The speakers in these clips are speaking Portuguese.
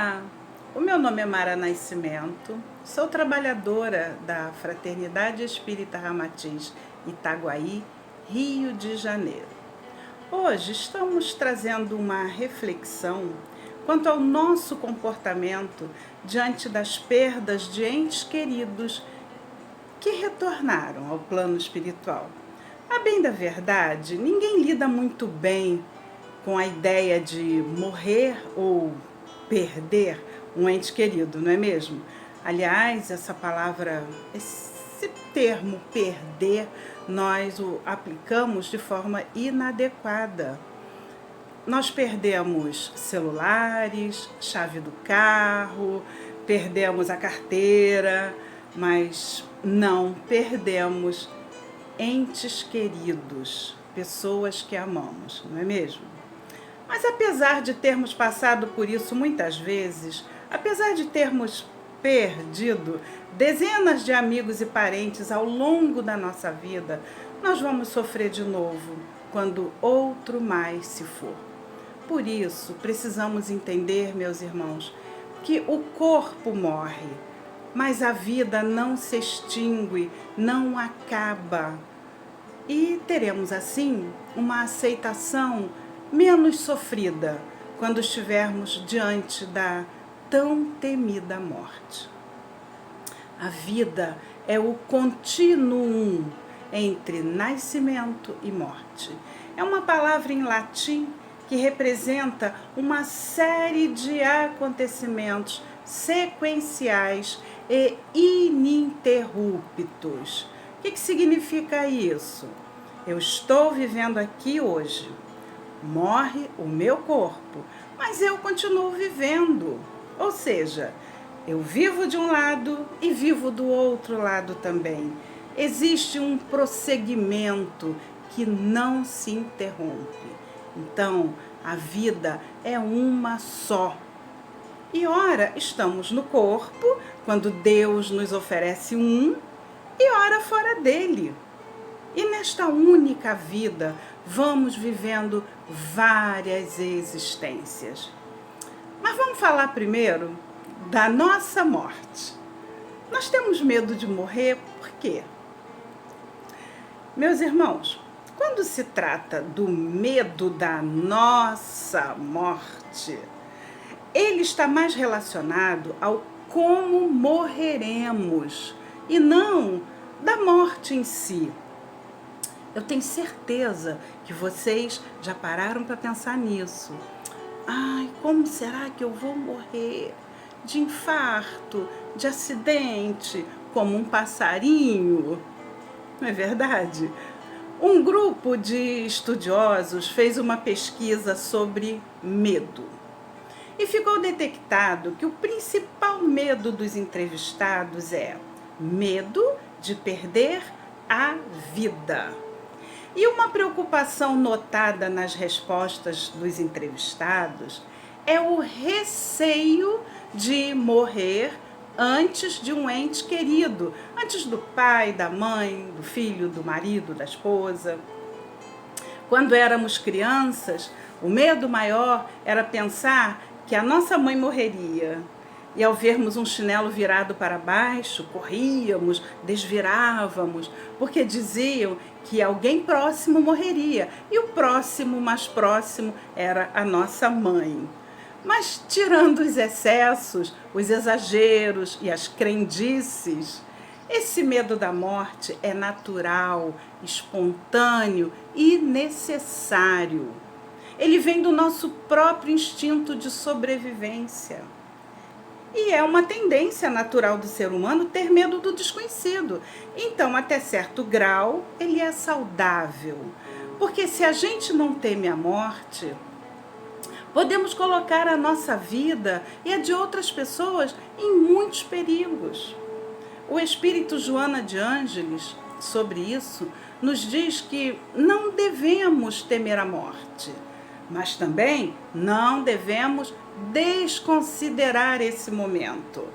Olá, o meu nome é Mara Nascimento, sou trabalhadora da Fraternidade Espírita Ramatiz Itaguaí, Rio de Janeiro. Hoje estamos trazendo uma reflexão quanto ao nosso comportamento diante das perdas de entes queridos que retornaram ao plano espiritual. A bem da verdade, ninguém lida muito bem com a ideia de morrer ou perder um ente querido, não é mesmo? Aliás, esse termo perder, nós o aplicamos de forma inadequada. Nós perdemos celulares, chave do carro, perdemos a carteira, mas não perdemos entes queridos, pessoas que amamos, não é mesmo? Mas apesar de termos passado por isso muitas vezes, apesar de termos perdido dezenas de amigos e parentes ao longo da nossa vida, nós vamos sofrer de novo quando outro mais se for. Por isso, precisamos entender, meus irmãos, que o corpo morre, mas a vida não se extingue, não acaba. E teremos, assim, uma aceitação menos sofrida quando estivermos diante da tão temida morte. A vida é o contínuo entre nascimento e morte. É uma palavra em latim que representa uma série de acontecimentos sequenciais e ininterruptos. O que significa isso? Eu estou vivendo aqui hoje. Morre o meu corpo, mas eu continuo vivendo. Ou seja, eu vivo de um lado e vivo do outro lado também. Existe um prosseguimento que não se interrompe. Então, a vida é uma só. E ora estamos no corpo, quando Deus nos oferece um, e ora fora dele. E nesta única vida, vamos vivendo várias existências. Mas vamos falar primeiro da nossa morte. Nós temos medo de morrer por quê? Meus irmãos, quando se trata do medo da nossa morte, ele está mais relacionado ao como morreremos e não da morte em si. Eu tenho certeza que vocês já pararam para pensar nisso. Ai, como será que eu vou morrer? De infarto, de acidente, como um passarinho? Não é verdade? Um grupo de estudiosos fez uma pesquisa sobre medo. E ficou detectado que o principal medo dos entrevistados é medo de perder a vida. E uma preocupação notada nas respostas dos entrevistados é o receio de morrer antes de um ente querido, antes do pai, da mãe, do filho, do marido, da esposa. Quando éramos crianças, o medo maior era pensar que a nossa mãe morreria. E ao vermos um chinelo virado para baixo, corríamos, desvirávamos, porque diziam que alguém próximo morreria. E o próximo, mais próximo, era a nossa mãe. Mas tirando os excessos, os exageros e as crendices, esse medo da morte é natural, espontâneo e necessário. Ele vem do nosso próprio instinto de sobrevivência. E é uma tendência natural do ser humano ter medo do desconhecido. Então, até certo grau, ele é saudável. Porque se a gente não teme a morte, podemos colocar a nossa vida e a de outras pessoas em muitos perigos. O espírito Joana de Ângeles, sobre isso, nos diz que não devemos temer a morte, mas também não devemos desconsiderar esse momento.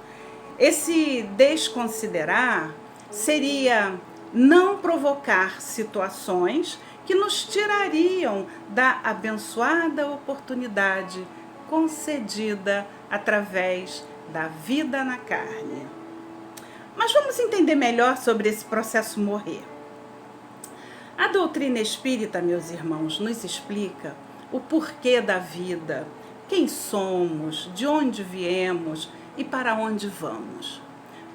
Esse desconsiderar seria não provocar situações que nos tirariam da abençoada oportunidade concedida através da vida na carne. Mas vamos entender melhor sobre esse processo morrer. A doutrina espírita, meus irmãos, nos explica o porquê da vida, quem somos, de onde viemos e para onde vamos.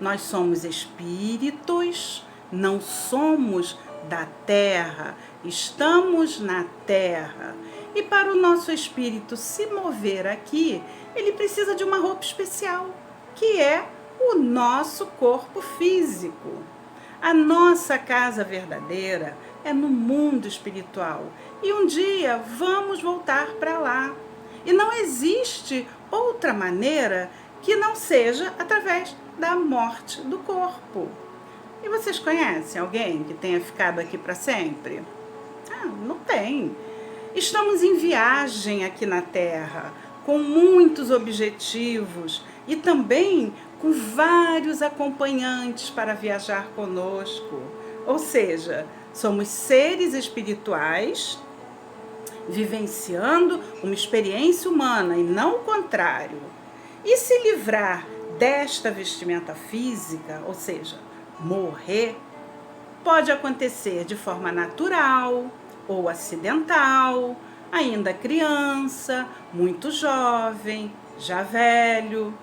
Nós somos espíritos, não somos da terra, estamos na terra. E para o nosso espírito se mover aqui, ele precisa de uma roupa especial, que é o nosso corpo físico. A nossa casa verdadeira é no mundo espiritual e um dia vamos voltar para lá. E não existe outra maneira que não seja através da morte do corpo. E vocês conhecem alguém que tenha ficado aqui para sempre? Não tem. Estamos em viagem aqui na Terra, com muitos objetivos e também com vários acompanhantes para viajar conosco. Ou seja, somos seres espirituais vivenciando uma experiência humana e não o contrário. E se livrar desta vestimenta física, ou seja, morrer, pode acontecer de forma natural ou acidental, ainda criança, muito jovem, já velho.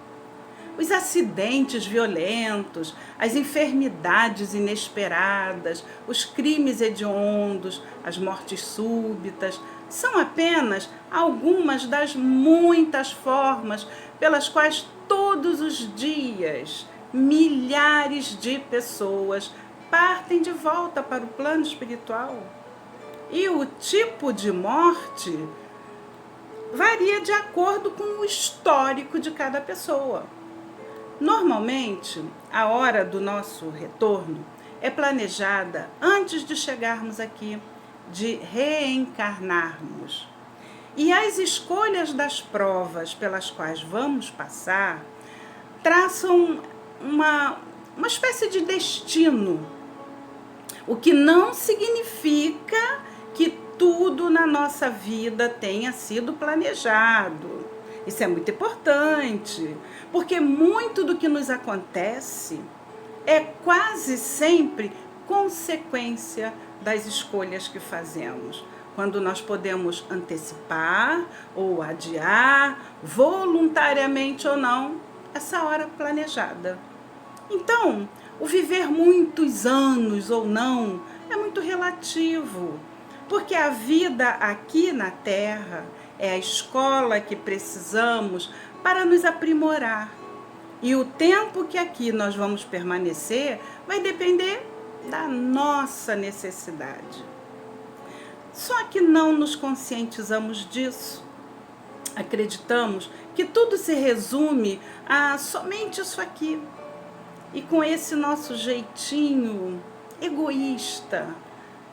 Os acidentes violentos, as enfermidades inesperadas, os crimes hediondos, as mortes súbitas, são apenas algumas das muitas formas pelas quais todos os dias milhares de pessoas partem de volta para o plano espiritual. E o tipo de morte varia de acordo com o histórico de cada pessoa. Normalmente, a hora do nosso retorno é planejada antes de chegarmos aqui, de reencarnarmos. E as escolhas das provas pelas quais vamos passar traçam uma espécie de destino, o que não significa que tudo na nossa vida tenha sido planejado. Isso é muito importante, porque muito do que nos acontece é quase sempre consequência das escolhas que fazemos. Quando nós podemos antecipar ou adiar, voluntariamente ou não, essa hora planejada. Então, o viver muitos anos ou não é muito relativo, porque a vida aqui na Terra é a escola que precisamos para nos aprimorar. E o tempo que aqui nós vamos permanecer vai depender da nossa necessidade. Só que não nos conscientizamos disso. Acreditamos que tudo se resume a somente isso aqui. E com esse nosso jeitinho egoísta,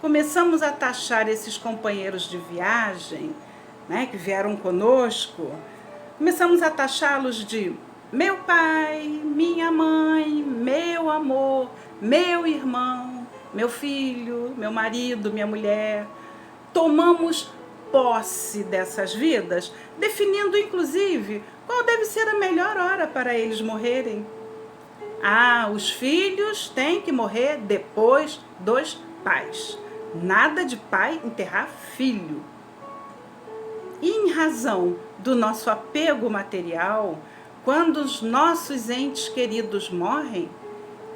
começamos a taxar esses companheiros de viagem, que vieram conosco, começamos a taxá-los de meu pai, minha mãe, meu amor, meu irmão, meu filho, meu marido, minha mulher. Tomamos posse dessas vidas, definindo inclusive qual deve ser a melhor hora para eles morrerem. Os filhos têm que morrer depois dos pais. Nada de pai enterrar filho. E em razão do nosso apego material, quando os nossos entes queridos morrem,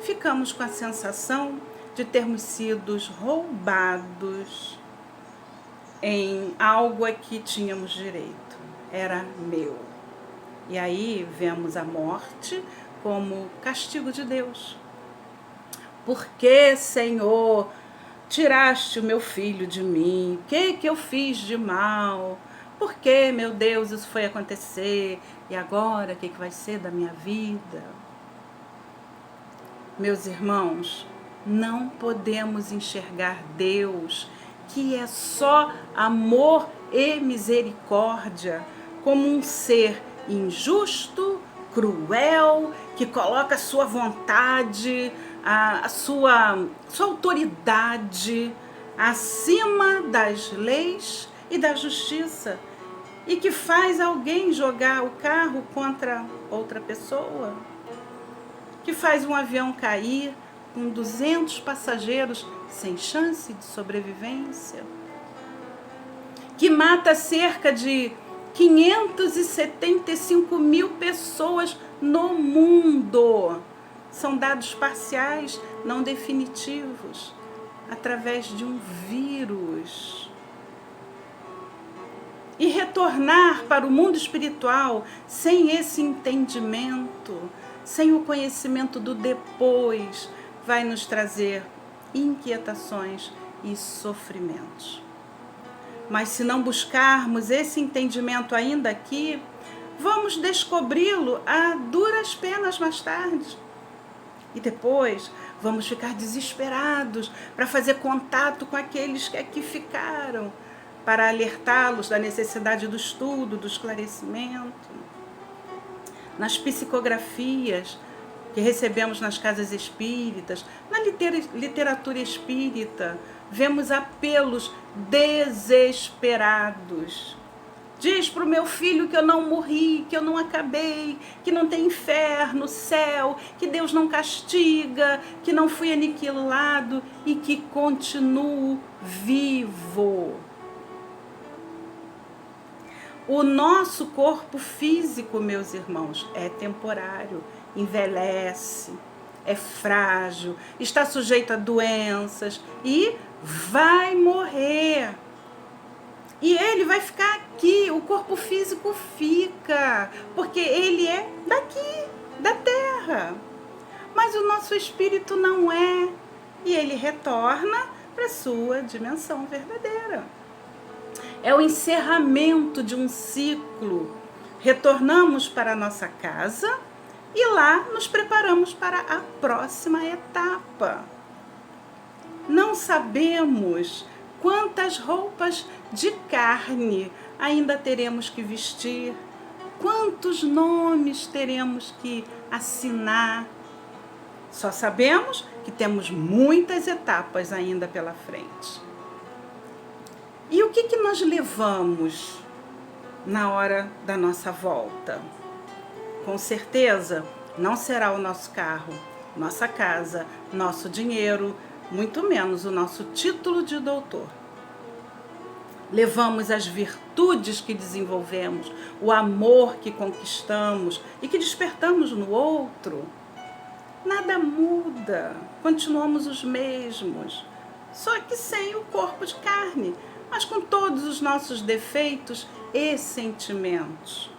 ficamos com a sensação de termos sido roubados em algo a que tínhamos direito. Era meu. E aí vemos a morte como castigo de Deus. Por que, Senhor, tiraste o meu filho de mim? O que eu fiz de mal? Por que, meu Deus, isso foi acontecer? E agora, o que vai ser da minha vida? Meus irmãos, não podemos enxergar Deus, que é só amor e misericórdia, como um ser injusto, cruel, que coloca a sua vontade, a sua autoridade acima das leis e da justiça. e que faz alguém jogar o carro contra outra pessoa, que faz um avião cair com 200 passageiros sem chance de sobrevivência, que mata cerca de 575 mil pessoas no mundo. São dados parciais, não definitivos, através de um vírus. E retornar para o mundo espiritual sem esse entendimento, sem o conhecimento do depois, vai nos trazer inquietações e sofrimentos. Mas se não buscarmos esse entendimento ainda aqui, vamos descobri-lo a duras penas mais tarde. E depois vamos ficar desesperados para fazer contato com aqueles que aqui ficaram, para alertá-los da necessidade do estudo, do esclarecimento. Nas psicografias que recebemos nas casas espíritas, na literatura espírita, vemos apelos desesperados. Diz para o meu filho que eu não morri, que eu não acabei, que não tem inferno, céu, que Deus não castiga, que não fui aniquilado e que continuo vivo. O nosso corpo físico, meus irmãos, é temporário, envelhece, é frágil, está sujeito a doenças e vai morrer. E ele vai ficar aqui, o corpo físico fica, porque ele é daqui, da terra. Mas o nosso espírito não é, e ele retorna para a sua dimensão verdadeira. É o encerramento de um ciclo. Retornamos para a nossa casa e lá nos preparamos para a próxima etapa. Não sabemos quantas roupas de carne ainda teremos que vestir, quantos nomes teremos que assinar. Só sabemos que temos muitas etapas ainda pela frente. E o que nós levamos na hora da nossa volta? Com certeza, não será o nosso carro, nossa casa, nosso dinheiro, muito menos o nosso título de doutor. Levamos as virtudes que desenvolvemos, o amor que conquistamos e que despertamos no outro. Nada muda, continuamos os mesmos, só que sem o corpo de carne, mas com todos os nossos defeitos e sentimentos.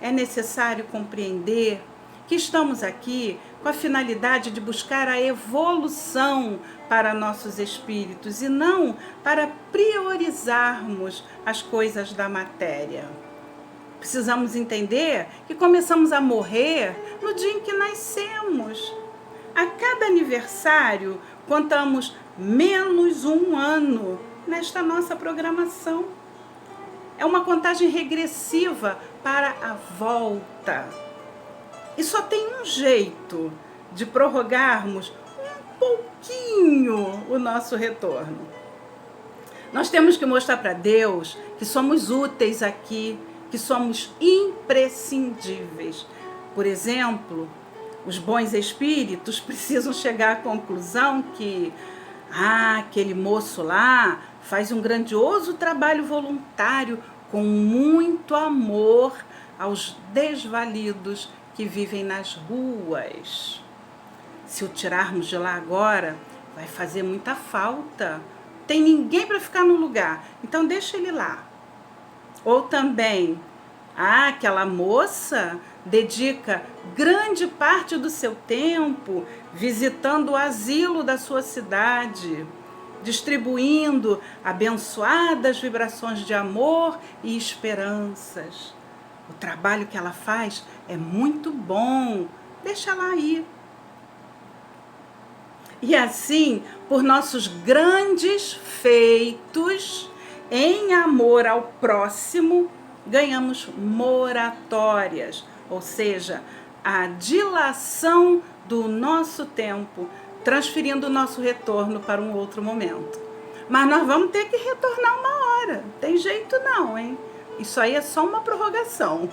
É necessário compreender que estamos aqui com a finalidade de buscar a evolução para nossos espíritos e não para priorizarmos as coisas da matéria. Precisamos entender que começamos a morrer no dia em que nascemos. A cada aniversário, contamos menos um ano nesta nossa programação. É uma contagem regressiva para a volta. E só tem um jeito de prorrogarmos um pouquinho o nosso retorno. Nós temos que mostrar para Deus que somos úteis aqui, que somos imprescindíveis. Por exemplo, os bons espíritos precisam chegar à conclusão que aquele moço lá faz um grandioso trabalho voluntário com muito amor aos desvalidos que vivem nas ruas. Se o tirarmos de lá agora, vai fazer muita falta. Tem ninguém para ficar no lugar, então deixa ele lá. Ou também, aquela moça dedica grande parte do seu tempo visitando o asilo da sua cidade, distribuindo abençoadas vibrações de amor e esperanças. O trabalho que ela faz é muito bom, deixa ela ir. E assim, por nossos grandes feitos em amor ao próximo, ganhamos moratórias, ou seja, a dilação do nosso tempo, transferindo o nosso retorno para um outro momento. Mas nós vamos ter que retornar uma hora, tem jeito não, hein? Isso aí é só uma prorrogação.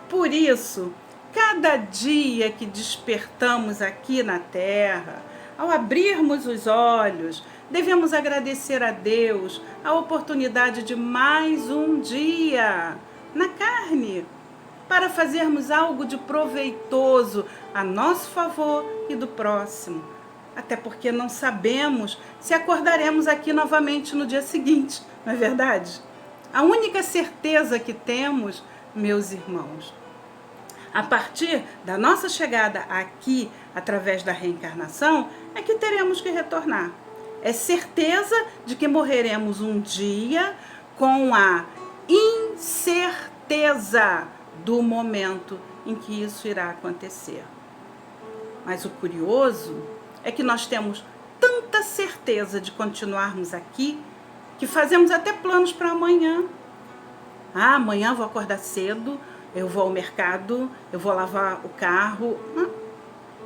Por isso, cada dia que despertamos aqui na Terra, ao abrirmos os olhos, devemos agradecer a Deus a oportunidade de mais um dia na carne, para fazermos algo de proveitoso a nosso favor e do próximo. Até porque não sabemos se acordaremos aqui novamente no dia seguinte, não é verdade? A única certeza que temos, meus irmãos, a partir da nossa chegada aqui, através da reencarnação, é que teremos que retornar. É certeza de que morreremos um dia com a incerteza do momento em que isso irá acontecer. Mas o curioso é que nós temos tanta certeza de continuarmos aqui que fazemos até planos para amanhã. Amanhã eu vou acordar cedo, eu vou ao mercado, eu vou lavar o carro.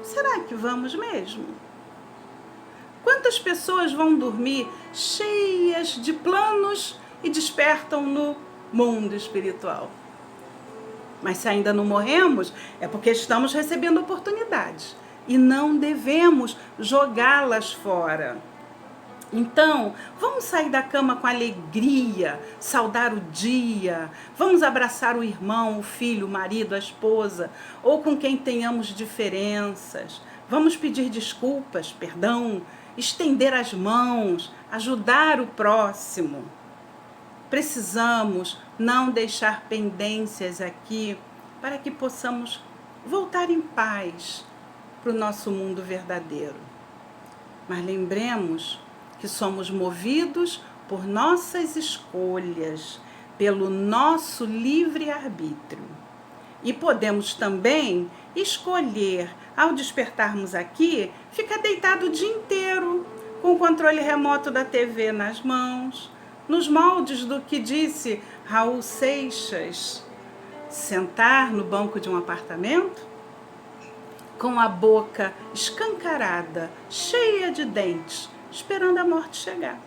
Será que vamos mesmo? Quantas pessoas vão dormir cheias de planos e despertam no mundo espiritual? Mas se ainda não morremos, é porque estamos recebendo oportunidades e não devemos jogá-las fora. Então, vamos sair da cama com alegria, saudar o dia, vamos abraçar o irmão, o filho, o marido, a esposa, ou com quem tenhamos diferenças. Vamos pedir desculpas, perdão, estender as mãos, ajudar o próximo. Precisamos não deixar pendências aqui para que possamos voltar em paz para o nosso mundo verdadeiro. Mas lembremos que somos movidos por nossas escolhas, pelo nosso livre-arbítrio. E podemos também escolher, ao despertarmos aqui, ficar deitado o dia inteiro, com o controle remoto da TV nas mãos, nos moldes do que disse Raul Seixas, sentar no banco de um apartamento, com a boca escancarada, cheia de dentes, esperando a morte chegar.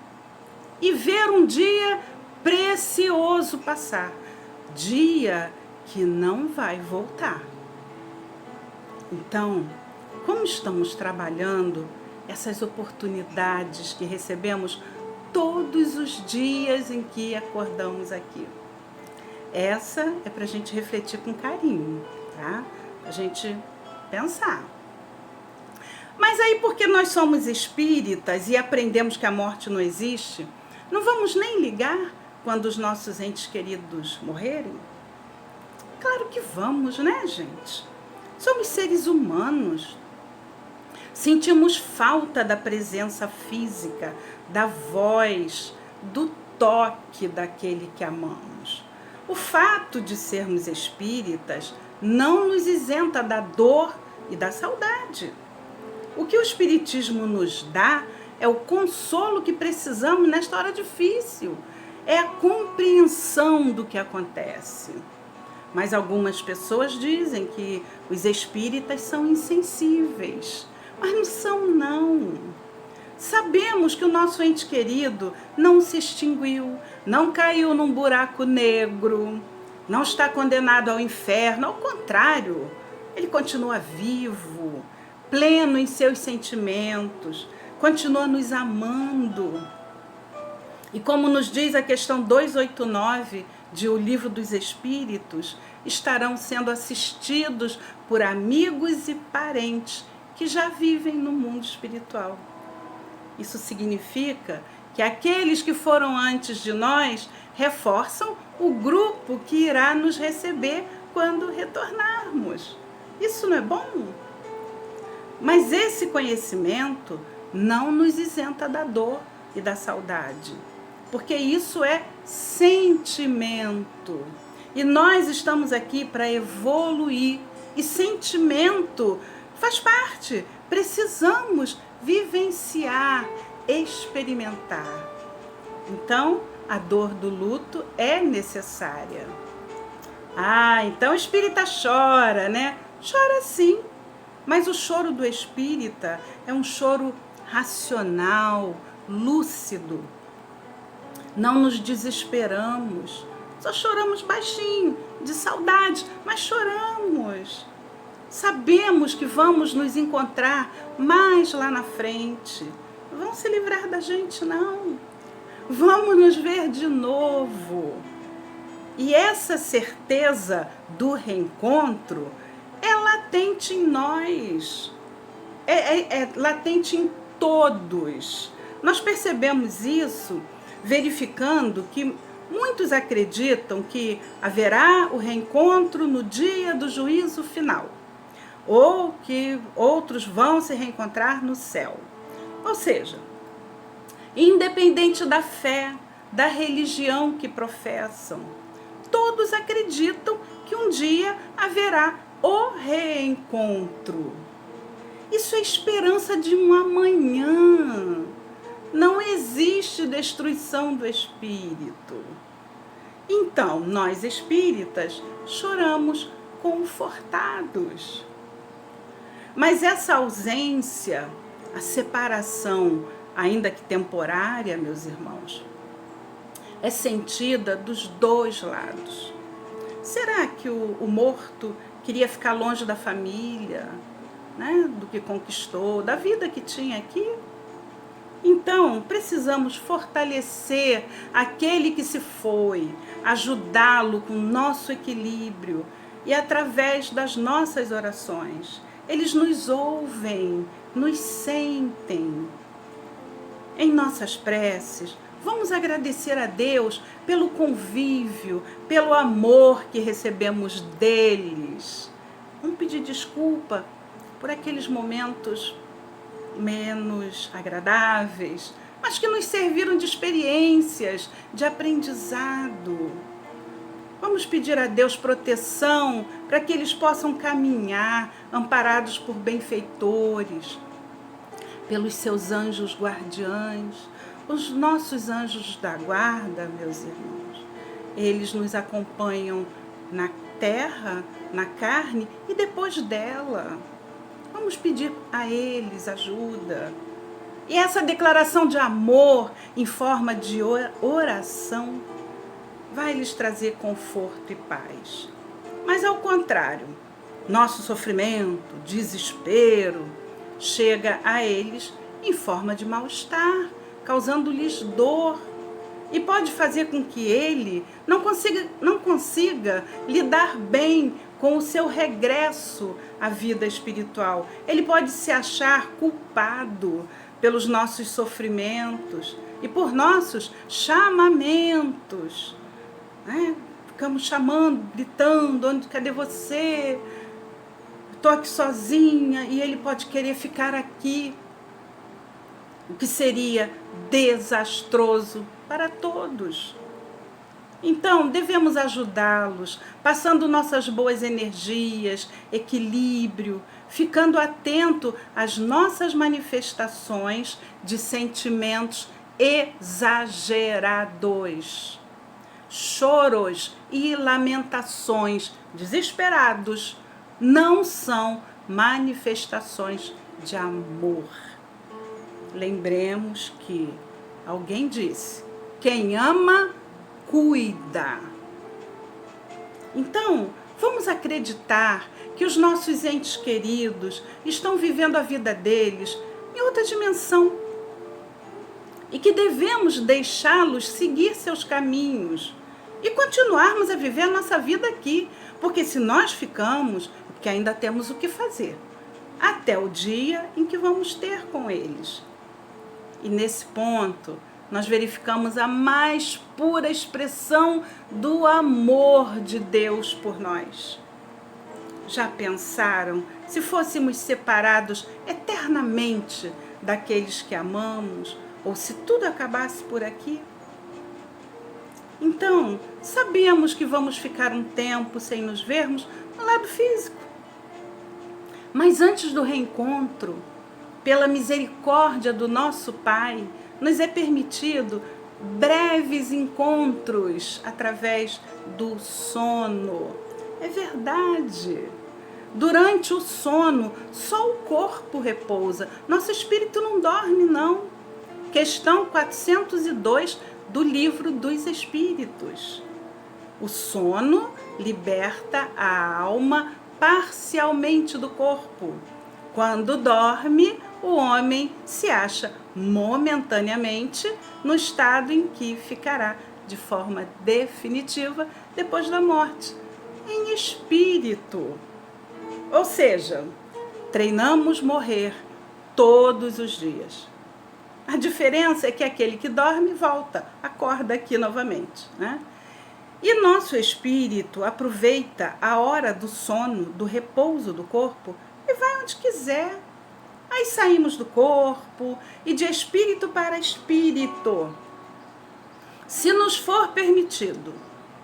E ver um dia precioso passar, dia que não vai voltar. Então, como estamos trabalhando essas oportunidades que recebemos todos os dias em que acordamos aqui? Essa é para a gente refletir com carinho, tá? A gente pensar. Mas aí, porque nós somos espíritas e aprendemos que a morte não existe, não vamos nem ligar quando os nossos entes queridos morrerem? Claro que vamos, né, gente? Somos seres humanos. Sentimos falta da presença física, da voz, do toque daquele que amamos. O fato de sermos espíritas não nos isenta da dor e da saudade. O que o Espiritismo nos dá é o consolo que precisamos nesta hora difícil, é a compreensão do que acontece. Mas algumas pessoas dizem que os espíritas são insensíveis, mas não são, não. Sabemos que o nosso ente querido não se extinguiu, não caiu num buraco negro, não está condenado ao inferno, ao contrário, ele continua vivo, pleno em seus sentimentos, continua nos amando. E como nos diz a questão 289 de O Livro dos Espíritos, estarão sendo assistidos por amigos e parentes que já vivem no mundo espiritual. Isso significa que aqueles que foram antes de nós reforçam o grupo que irá nos receber quando retornarmos. Isso não é bom? Mas esse conhecimento não nos isenta da dor e da saudade, porque isso é sentimento. E nós estamos aqui para evoluir, e sentimento faz parte. Precisamos vivenciar, experimentar. Então, a dor do luto é necessária. Então o espírita chora, né? Chora sim, mas o choro do espírita é um choro racional, lúcido. Não nos desesperamos, Só choramos baixinho, de saudade, mas choramos. Sabemos que vamos nos encontrar mais lá na frente. Não vão se livrar da gente, não. Vamos nos ver de novo. E essa certeza do reencontro é latente em nós. É latente em todos. Nós percebemos isso verificando que muitos acreditam que haverá o reencontro no dia do juízo final, ou que outros vão se reencontrar no céu. Ou seja, independente da fé, da religião que professam, todos acreditam que um dia haverá o reencontro. Isso é esperança de um amanhã. Não existe destruição do espírito. Então, nós espíritas choramos confortados. Mas essa ausência, a separação, ainda que temporária, meus irmãos, é sentida dos dois lados. Será que o morto queria ficar longe da família, né, do que conquistou, da vida que tinha aqui? Então, precisamos fortalecer aquele que se foi, ajudá-lo com o nosso equilíbrio e através das nossas orações. Eles nos ouvem, nos sentem. Em nossas preces, vamos agradecer a Deus pelo convívio, pelo amor que recebemos deles. Vamos pedir desculpa por aqueles momentos menos agradáveis, mas que nos serviram de experiências, de aprendizado. Vamos pedir a Deus proteção para que eles possam caminhar amparados por benfeitores, pelos seus anjos guardiães, os nossos anjos da guarda, meus irmãos. Eles nos acompanham na terra, na carne e depois dela. Vamos pedir a eles ajuda. E essa declaração de amor em forma de oração vai lhes trazer conforto e paz. Mas ao contrário, nosso sofrimento, desespero, chega a eles em forma de mal-estar, causando-lhes dor, e pode fazer com que ele não consiga lidar bem com o seu regresso à vida espiritual. Ele pode se achar culpado pelos nossos sofrimentos e por nossos chamamentos. Né? Ficamos chamando, gritando, cadê você? Estou aqui sozinha, e ele pode querer ficar aqui, o que seria desastroso para todos. Então, devemos ajudá-los, passando nossas boas energias, equilíbrio, ficando atento às nossas manifestações de sentimentos exagerados, choros e lamentações desesperados não são manifestações de amor. Lembremos que alguém disse: quem ama, cuida. Então, vamos acreditar que os nossos entes queridos estão vivendo a vida deles em outra dimensão e que devemos deixá-los seguir seus caminhos e continuarmos a viver a nossa vida aqui, porque se nós ficamos, é porque ainda temos o que fazer, até o dia em que vamos ter com eles. E nesse ponto, nós verificamos a mais pura expressão do amor de Deus por nós. Já pensaram se fôssemos separados eternamente daqueles que amamos, ou se tudo acabasse por aqui? Então, sabemos que vamos ficar um tempo sem nos vermos no lado físico. Mas antes do reencontro, pela misericórdia do nosso Pai, nos é permitido breves encontros através do sono. É verdade. Durante o sono, só o corpo repousa. Nosso espírito não dorme, não. Questão 402 do Livro dos Espíritos. O sono liberta a alma parcialmente do corpo. Quando dorme, o homem se acha momentaneamente no estado em que ficará de forma definitiva depois da morte, em espírito. Ou seja, treinamos morrer todos os dias. A diferença é que aquele que dorme volta, acorda aqui novamente, né? E nosso espírito aproveita a hora do sono, do repouso do corpo e vai onde quiser. Aí saímos do corpo e de espírito para espírito. Se nos for permitido,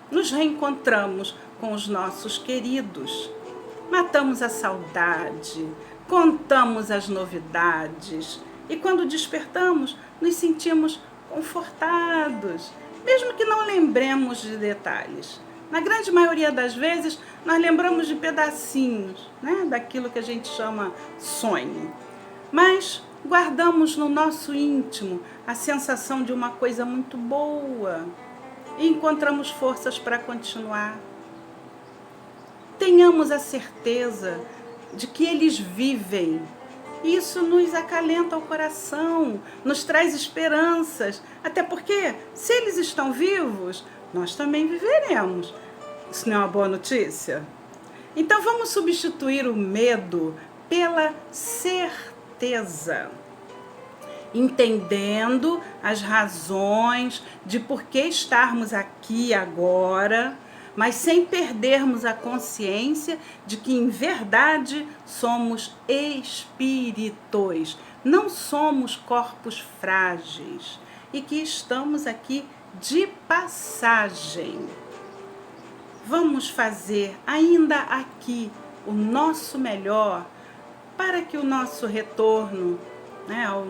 nos reencontramos com os nossos queridos. Matamos a saudade, contamos as novidades e quando despertamos nos sentimos confortados, mesmo que não lembremos de detalhes. Na grande maioria das vezes, nós lembramos de pedacinhos, né, daquilo que a gente chama sonho. Mas guardamos no nosso íntimo a sensação de uma coisa muito boa e encontramos forças para continuar. Tenhamos a certeza de que eles vivem. Isso nos acalenta o coração, nos traz esperanças, até porque, se eles estão vivos, nós também viveremos. Isso não é uma boa notícia? Então vamos substituir o medo pela certeza, entendendo as razões de por que estarmos aqui agora, mas sem perdermos a consciência de que, em verdade, somos espíritos, não somos corpos frágeis e que estamos aqui de passagem. Vamos fazer ainda aqui o nosso melhor para que o nosso retorno, né, ao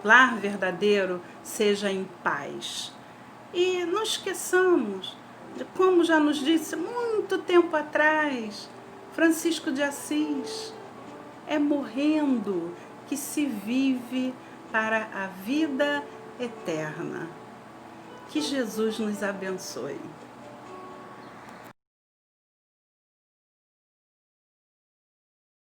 lar verdadeiro seja em paz. E não esqueçamos, como já nos disse muito tempo atrás, Francisco de Assis, é morrendo que se vive para a vida eterna. Que Jesus nos abençoe.